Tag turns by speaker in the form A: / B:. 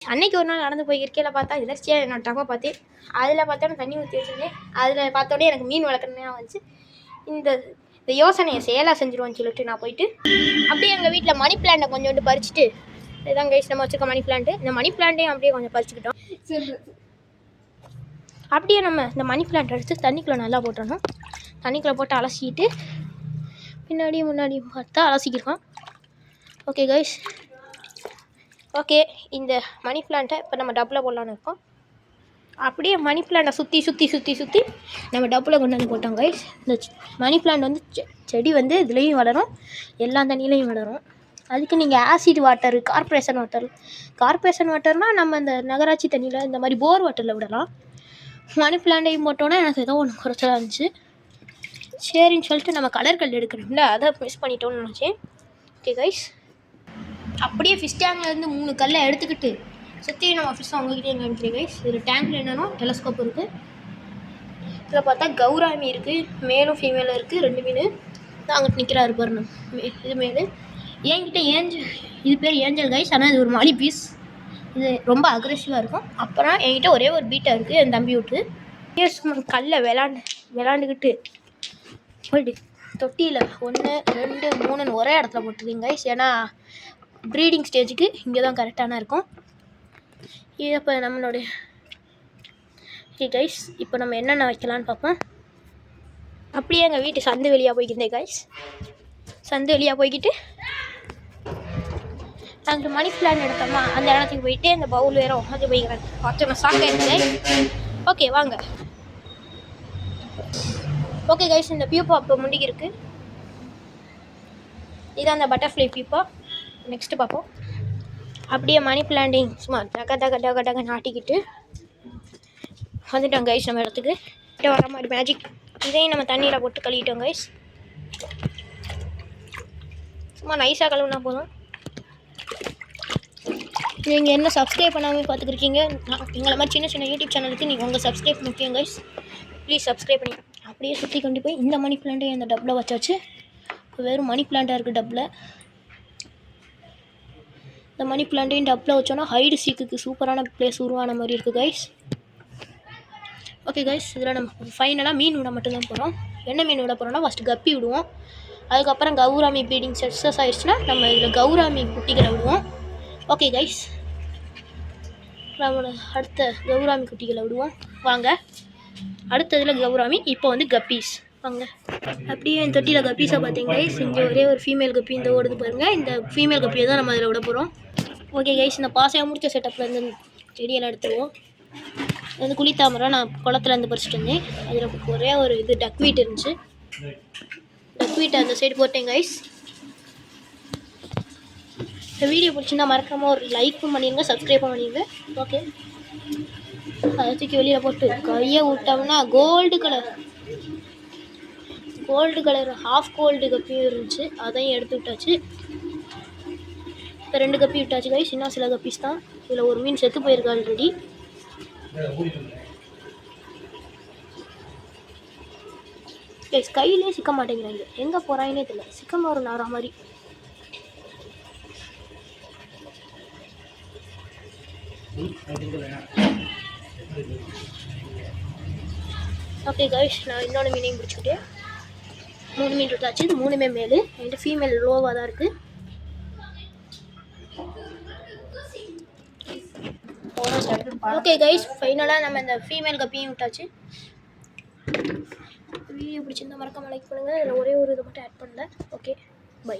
A: அன்னைக்கு ஒரு நாள் நடந்து போய் இருக்கையில் பார்த்தா எதர்ச்சியாக என்னோட டப்பா பார்த்து அதில் பார்த்தோன்னே தண்ணி ஊற்றி வச்சுருந்தேன். அதில் பார்த்தோன்னே எனக்கு மீன் வளர்க்கணும்னு வந்துச்சு. இந்த யோசனையை செயலாக செஞ்சுருவோன்னு சொல்லிட்டு நான் போயிட்டு அப்படியே எங்கள் வீட்டில் மணி பிளான்ட்டை கொஞ்சோண்டு பறிச்சுட்டு, இதுதான் கைஸ் நம்ம வச்சுருக்க மணி பிளான்ட்டு. இந்த மணி பிளான்ட்டையும் அப்படியே கொஞ்சம் பறிச்சுக்கிட்டோம். அப்படியே நம்ம இந்த மணி பிளான்ட் எடுத்து தண்ணிக்குள்ளே நல்லா போட்டுடணும். தண்ணிக்குள்ளே போட்டு அலசிக்கிட்டு பின்னாடியும் முன்னாடியும் பார்த்தா அலசிக்கிருக்கோம். Okay guys, okay. இந்த மணி பிளான்ட்டை இப்போ நம்ம டப்பில் போடலான்னு இருக்கோம். அப்படியே மணி பிளான்ட்டை சுற்றி நம்ம டப்பில் கொண்டு வந்து போட்டோம் கைஸ். இந்த மணி பிளான்ட் வந்து செடி வந்து இதுலேயும் வளரும், எல்லா தண்ணியிலையும் வளரும். அதுக்கு நீங்கள் ஆசிட் வாட்டர், கார்பரேஷன் வாட்டர்னால் நம்ம இந்த நகராட்சி தண்ணியில் இந்த மாதிரி போர் வாட்டரில் விடலாம். மணி பிளான்ட்டையும் போட்டோன்னா எனக்கு ஏதோ ஒன்று குறைச்சலாக இருந்துச்சு. சரின்னு சொல்லிட்டு நம்ம கலர்கள் எடுக்கணும்ல, அதை மிஸ் பண்ணிட்டோன்னு நினச்சேன். ஓகே கைஸ், அப்படியே ஃபிஷ் டேங்க்லேருந்து 3 கல்லை எடுத்துக்கிட்டு சுற்றி நம்ம ஃபிஷ் அவங்ககிட்டே காமிக்கிறேன் கைஸ். இதில் டேங்க்கில் என்னென்னா டெலஸ்கோப் இருக்குது. இதில் பார்த்தா கௌராமி இருக்குது, மேலும் ஃபீமேலும் இருக்குது. 2 மீன் தான் அங்கிட்டு நிற்கிறாரு பாருங்க. இது மேலு என்கிட்ட இது பேர் ஏஞ்சல் கைஸ். ஆனால் இது ஒரு மாலி பீஸ். இது ரொம்ப அக்ரெசிவாக இருக்கும். அப்புறம் என்கிட்ட ஒரே ஒரு பீட்டா இருக்குது, என் தம்பி விட்டு கல்லை விளாண்டுக்கிட்டு போயிட்டு தொட்டியில் 1 2 3 ஒரே இடத்துல போட்டுருக்கீங்க கைஸ். ஏன்னா ப்ரீடிங் ஸ்டேஜுக்கு இங்கே தான் கரெக்டான இருக்கும். இது இப்போ நம்மளுடைய கைஸ், இப்போ நம்ம என்னென்ன வைக்கலான்னு பார்ப்போம். அப்படியே எங்கள் வீட்டு சந்து வெளியாக போய்க்கிட்டேன் கைஸ். சந்து வெளியாக போய்கிட்டு நாங்கள் மணி பிளான் எடுத்தோம்னா அந்த இடத்துக்கு போயிட்டு அந்த பவுல் வேறும் அது போய்க்கிறேன். பார்த்தோம் சாக்காயிருந்தேன். ஓகே வாங்க. ஓகே கைஸ், இந்த பியூப்பா இப்போ முண்டிக்கு இருக்குது. இதான் அந்த பட்டர்ஃப்ளை பியூப்பா. நெக்ஸ்ட்டு பார்ப்போம். அப்படியே மணி பிளான்டிங் சும்மா டக நாட்டிக்கிட்டு வந்துட்டோம் கைஸ் நம்ம இடத்துக்கு. கிட்ட வர மாதிரி மேஜிக். இதையும் நம்ம தண்ணியில் போட்டு கழுவிட்டோம் கைஸ். சும்மா நைஸாக கழுவுனா போதும். நீங்கள் என்ன சப்ஸ்கிரைப் பண்ணாமல் பார்த்துக்கிருக்கீங்க, எங்களை மாதிரி சின்ன யூடியூப் சேனலுக்கு நீங்கள் உங்கள் சப்ஸ்கிரைப் முக்கியம் கைஸ். ப்ளீஸ் சப்ஸ்கிரைப் பண்ணி அப்படியே சுற்றி கொண்டு போய் இந்த மணி பிளான்ட்டையும் அந்த டப்பில் வச்சாச்சு. இப்போ வெறும் மணி பிளான்ட்டாக இருக்குது டப்பில். இந்த மணி பிளான்ட்டையும் டப்பில் வச்சோன்னா ஹைடு சீக்குக்கு சூப்பரான பிளேஸ் உருவான மாதிரி இருக்குது கைஸ். ஓகே கைஸ், இதில் நம்ம ஃபைனலாக மீன் விட மட்டும்தான் போகிறோம். என்ன மீன் விட போகிறோம்னா ஃபஸ்ட்டு கப்பி விடுவோம். அதுக்கப்புறம் கௌராமி ப்ரீடிங் சக்ஸஸ் ஆகிடுச்சுன்னா நம்ம இதில் கௌராமி குட்டிகளை விடுவோம். ஓகே கைஸ், நம்மளோட அடுத்த கௌராமி குட்டிகளை விடுவோம் வாங்க. அடுத்ததில் கௌராமி, இப்போ வந்து கப்பீஸ் வாங்க. அப்படியே இந்த தொட்டியில் கப்பீஸை பார்த்தீங்க கைஸ். இங்கே ஒரே ஒரு ஃபீமேல் கப்பி இந்த ஓடுது பாருங்கள். இந்த ஃபீமேல் கப்பியை தான் நம்ம அதில் விட போகிறோம். ஓகே கைஸ், இந்த பாசையாக முடிச்ச செட்டப்பில் இருந்து செடியெல்லாம் எடுத்துருவோம். இது வந்து குளித்தாமரை நான் குளத்துலேருந்து பறிச்சிட்டு வந்தேன். அதில் ஒரே ஒரு இது டக்வீட் இருந்துச்சு. டக்வீட்டை அந்த சைடு போட்டேன் கைஸ். இந்த வீடியோ பிடிச்சிருந்தா மறக்காமல் ஒரு லைக்கும் பண்ணிடுங்க, சப்ஸ்கிரைப்பும் பண்ணிடுங்க. ஓகே, அதை தூக்கி வெளியில் போட்டு கையை விட்டோம்னா கோல்டு கலர் ஹாஃப் கோல்டு கப்பியும் இருந்துச்சு. அதையும் எடுத்து விட்டாச்சு. இப்போ 2 கப்பி விட்டாச்சு கைஸ். இன்னும் சில கப்பீஸ் தான். இதில் ஒரு மீன் செத்து போயிருக்கு ஆல்ரெடி. கைஸ் கையிலே சிக்க மாட்டேங்கிறாங்க, எங்கே போகிறாங்கன்னே தெரியல. சிக்கமாக ஒரு நாரா மாதிரி. ஓகே கைஸ், நான் இன்னொன்று மீனையும் பிடிச்சிக்கிட்டேன். 3 மீன் விட்டாச்சு. இது 3மே மேலு. என்கிட்ட ஃபீமேல் லோவாக தான் இருக்குது. ஓகே கைஸ், ஃபைனலாக நம்ம இந்த ஃபீமேல் கப்பியும் விட்டாச்சு. வீடியோ பிடிச்சிருந்தா மறக்காம லைக் பண்ணுங்கள். இதில் ஒரே ஒரு இதை மட்டும் ஆட் பண்ணல. Okay bye.